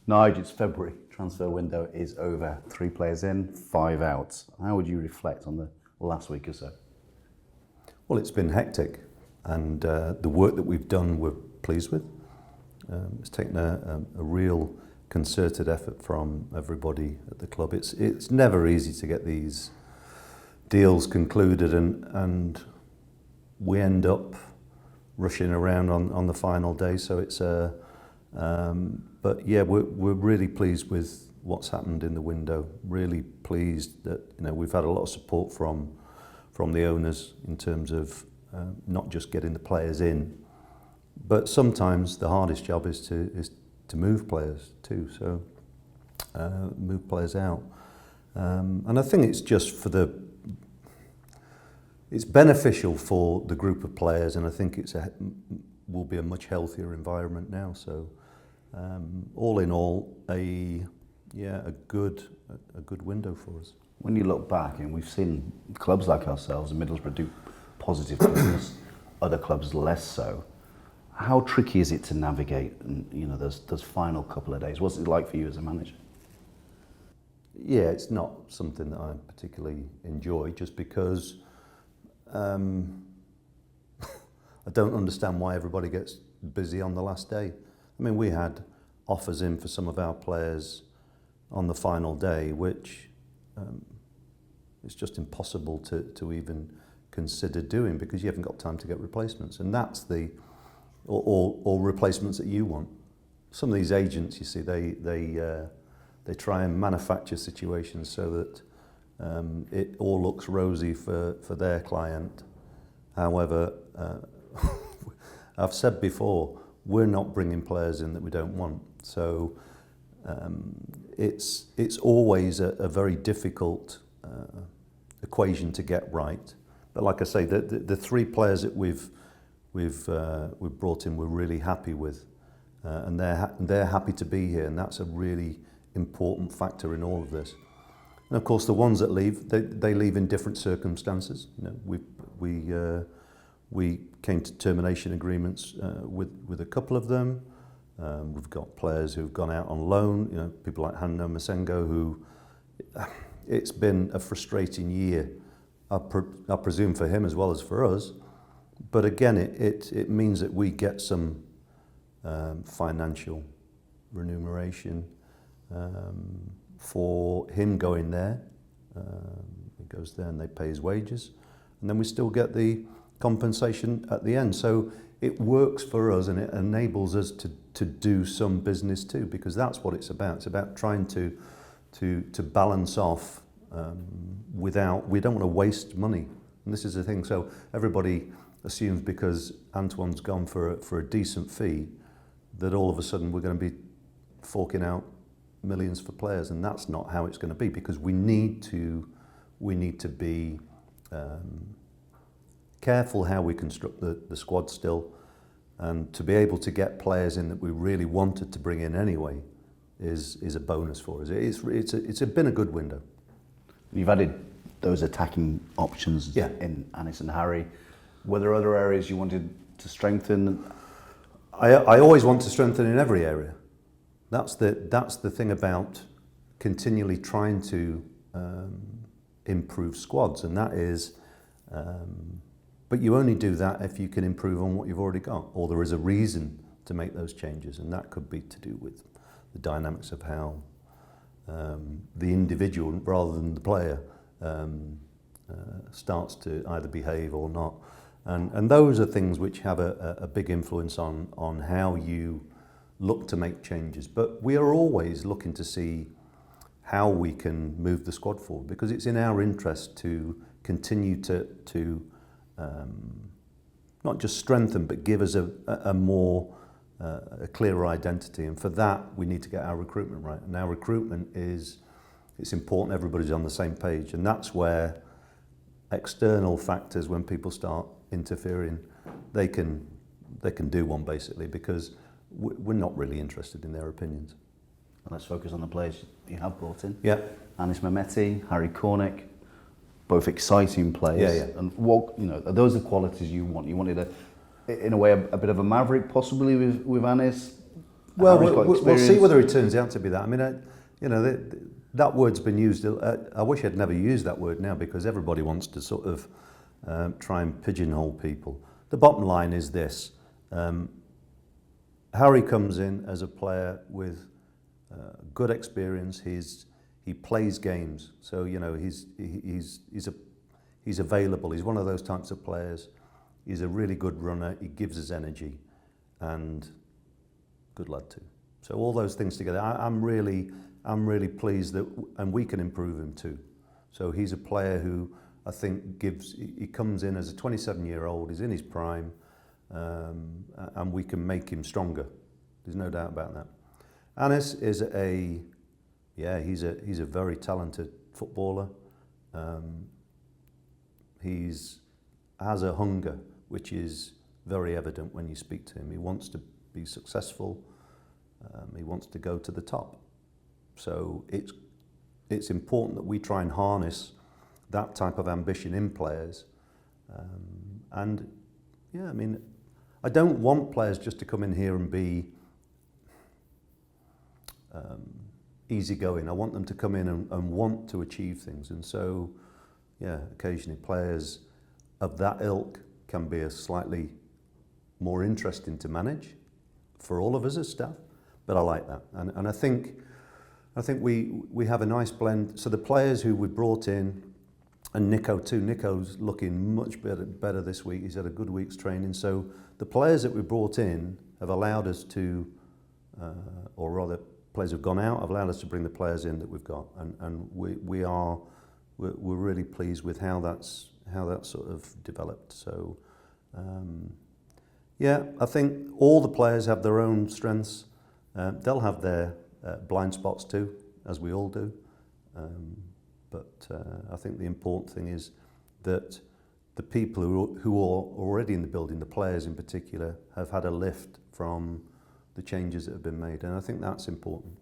Nigel, it's February. Transfer window is over. 3 players in, 5 out. How would you reflect on the last week or so? Well, it's been hectic, and the work that we've done we're pleased with. It's taken a real concerted effort from everybody at the club. It's never easy to get these deals concluded, and we end up rushing around on the final day. So it's but yeah, we're really pleased with what's happened in the window. Really pleased that we've had a lot of support from the owners in terms of not just getting the players in, but sometimes the hardest job is to move players too. So move players out, and I think it's just it's beneficial for the group of players, and I think will be a much healthier environment now. So all in all, a good window for us. When you look back, and we've seen clubs like ourselves in Middlesbrough do positive things, other clubs less so. How tricky is it to navigate? And those final couple of days. What's it like for you as a manager? Yeah, it's not something that I particularly enjoy, just because I don't understand why everybody gets busy on the last day. I mean, we had offers in for some of our players on the final day, which it's just impossible to even consider doing, because you haven't got time to get replacements, and that's or replacements that you want. Some of these agents, you see, they try and manufacture situations so that it all looks rosy for their client. However, I've said before, we're not bringing players in that we don't want. So it's always a very difficult equation to get right. But like I say, the 3 players that we've brought in, we're really happy with, and they're happy to be here, and that's a really important factor in all of this. And of course, the ones that leave, they leave in different circumstances. We came to termination agreements with a couple of them. We've got players who've gone out on loan. People like Hanno Masengo, who it's been a frustrating year. I presume for him as well as for us. But again, it means that we get some financial remuneration for him going there. He goes there and they pay his wages, and then we still get the compensation at the end. So it works for us, and it enables us to do some business too, because that's what it's about. It's about trying to balance off we don't want to waste money, and this is the thing. So everybody assumes because Antoine's gone for a decent fee that all of a sudden we're going to be forking out millions for players, and that's not how it's going to be, because we need to be careful how we construct the squad still, and to be able to get players in that we really wanted to bring in anyway is a bonus for us. It's been a good window. You've added those attacking options in Anis and Harry. Were there other areas you wanted to strengthen? I always want to strengthen in every area. That's the thing about continually trying to improve squads, and that is, but you only do that if you can improve on what you've already got, or there is a reason to make those changes, and that could be to do with the dynamics of how the individual rather than the player starts to either behave or not, and those are things which have a big influence on how you look to make changes. But we are always looking to see how we can move the squad forward, because it's in our interest to continue to not just strengthen, but give us a more a clearer identity. And for that, we need to get our recruitment right. And our recruitment it's important everybody's on the same page. And that's where external factors, when people start interfering, they can do one, basically, because we're not really interested in their opinions. Let's focus on the players you have brought in. Yeah. Anis Mehmeti, Harry Cornick, both exciting players. Yeah. And what, are those the qualities you want? You wanted in a way, a bit of a maverick, possibly with Anis, Well, Harry's got we'll see experience. whether it turns out to be that. I mean, that word's been used. I wish I'd never used that word now, because everybody wants to sort of try and pigeonhole people. The bottom line is this. Harry comes in as a player with good experience. He plays games, so he's available. He's one of those types of players. He's a really good runner. He gives us energy, and good lad too. So all those things together, I'm really pleased that, and we can improve him too. So he's a player who I think he comes in as a 27-year-old. He's in his prime. And we can make him stronger. There's no doubt about that. Anis is he's a very talented footballer. He's has a hunger which is very evident when you speak to him. He wants to be successful. He wants to go to the top. So it's important that we try and harness that type of ambition in players. And yeah, I mean, I don't want players just to come in here and be easygoing. I want them to come in and want to achieve things. And so, yeah, occasionally players of that ilk can be a slightly more interesting to manage for all of us as staff. But I like that, and I think we have a nice blend. So the players who we brought in, and Nico too. Nico's looking much better this week. He's had a good week's training. So the players that we brought in have allowed us to, or rather, players who've gone out have allowed us to bring the players in that we've got, and we're really pleased with how that's sort of developed. So yeah, I think all the players have their own strengths. They'll have their blind spots too, as we all do. But I think the important thing is that the people who are already in the building, the players in particular, have had a lift from the changes that have been made, and I think that's important.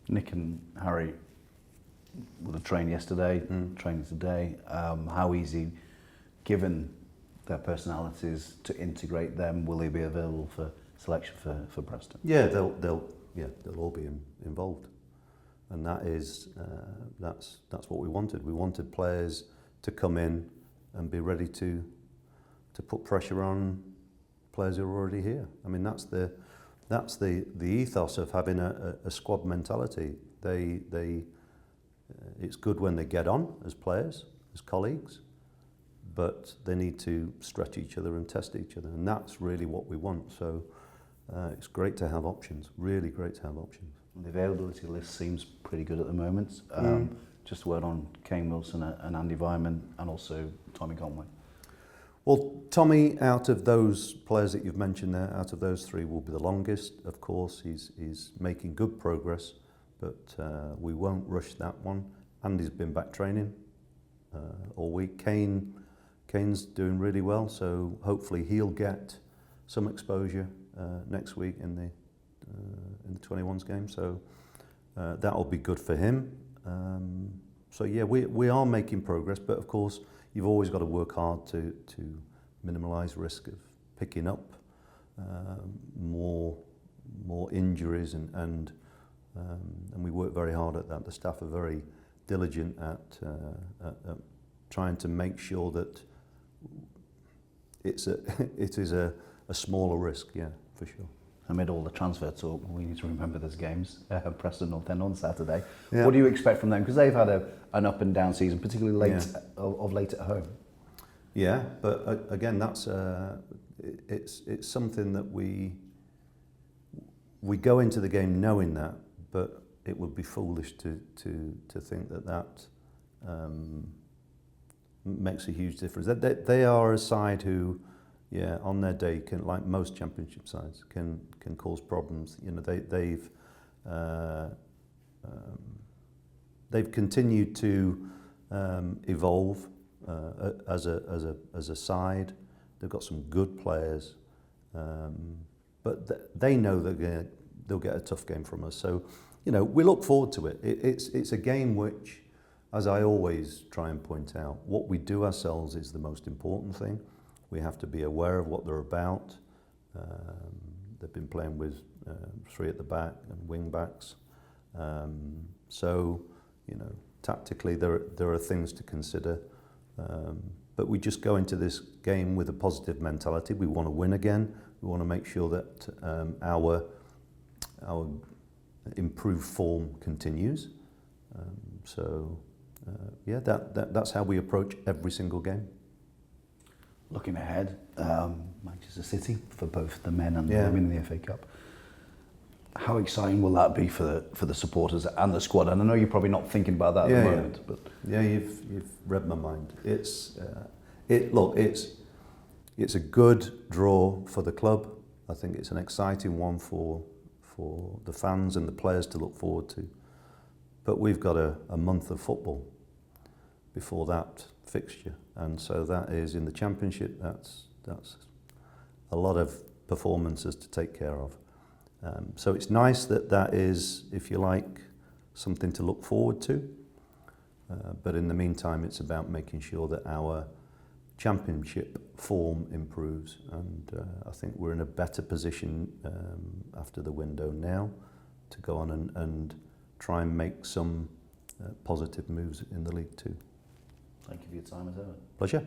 Nick and Harry would have trained yesterday, training today. How easy, given their personalities, to integrate them? Will they be available for selection for Preston? Yeah, they'll all be involved. And that is that's what we wanted. We wanted players to come in and be ready to put pressure on players who are already here. I mean, that's the ethos of having a squad mentality. It's good when they get on as players, as colleagues, but they need to stretch each other and test each other, and that's really what we want. So it's great to have options. Really great to have options. The availability list seems pretty good at the moment. Just a word on Kane Wilson and Andy Vyman, and also Tommy Conway. Well, Tommy, out of those players that you've mentioned there, out of those three, will be the longest. Of course, he's making good progress, but we won't rush that one. Andy's been back training all week. Kane's doing really well, so hopefully he'll get some exposure next week in the 21s game, so that'll be good for him. So yeah, we are making progress, but of course you've always got to work hard to minimise risk of picking up more injuries, and we work very hard at that. The staff are very diligent at trying to make sure that it is a smaller risk, yeah, for sure. Amid all the transfer talk, we need to remember there's games. Preston North End on Saturday. Yeah. What do you expect from them? Because they've had an up and down season, particularly late late at home. Yeah, but again, that's it's something that we go into the game knowing that, but it would be foolish to think that makes a huge difference. They are a side who, yeah, on their day can, like most championship sides, can cause problems. You know, they've continued to evolve as a side. They've got some good players, but they know they'll get a tough game from us. So, you know, we look forward to it. It's a game which, as I always try and point out, what we do ourselves is the most important thing. We have to be aware of what they're about. They've been playing with 3 at the back and wing backs. So, you know, tactically there are things to consider. But we just go into this game with a positive mentality. We want to win again. We want to make sure that our improved form continues. Yeah, that's how we approach every single game. Looking ahead, Manchester City for both the men and the Yeah. women in the FA Cup. How exciting will that be for the supporters and the squad? And I know you're probably not thinking about that at the moment, but yeah, you've read my mind. It's a good draw for the club. I think it's an exciting one for the fans and the players to look forward to. But we've got a month of football before that fixture, and so that is in the Championship. That's a lot of performances to take care of. So it's nice that is, if you like, something to look forward to. But in the meantime, it's about making sure that our Championship form improves, and I think we're in a better position after the window now to go on and try and make some positive moves in the league too. thank you for your time as ever. Pleasure.